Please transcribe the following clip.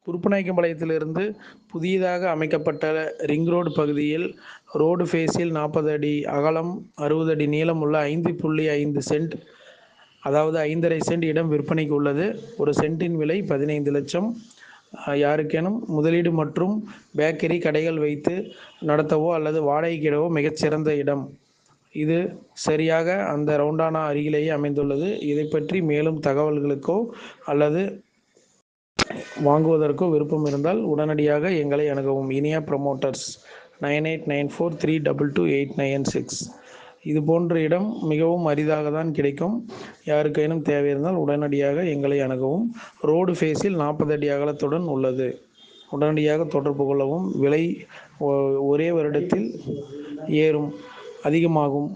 குருப்பநாயக்கம்பாளையத்திலிருந்து புதிதாக அமைக்கப்பட்ட ring road பகுதியில் ரோடு ஃபேஸில் 40 அடி அகலம் 60 அடி நீளம் உள்ள 5.5 சென்ட் அதாவது 5.5 சென்ட் இடம் விற்பனைக்கு உள்ளது. ஒரு சென்ட்டின் விலை 15 லட்சம். யாருக்கேனும் முதலீடு மற்றும் பேக்கரி கடைகள் வைத்து நடத்தவோ அல்லது வாடகைக்கிடவோ மிகச்சிறந்த இடம். இது சரியாக அந்த ரவுண்டானா அருகிலேயே அமைந்துள்ளது. இதை பற்றி மேலும் தகவல்களுக்கோ அல்லது வாங்குவதற்கோ விருப்பம் இருந்தால் உடனடியாக எங்களை அணுகவும். இனியா ப்ரமோட்டர்ஸ் 9894322896. இது போன்ற இடம் மிகவும் அரிதாக தான் கிடைக்கும். யாருக்கேனும் தேவை இருந்தால் உடனடியாக எங்களை அணுகவும். ரோடு ஃபேஸில் 40 அடி அகலத்துடன் உள்ளது. உடனடியாக தொடர்பு கொள்ளவும். விலை ஒரே வருடத்தில் ஏறும் அதிகமாகும்.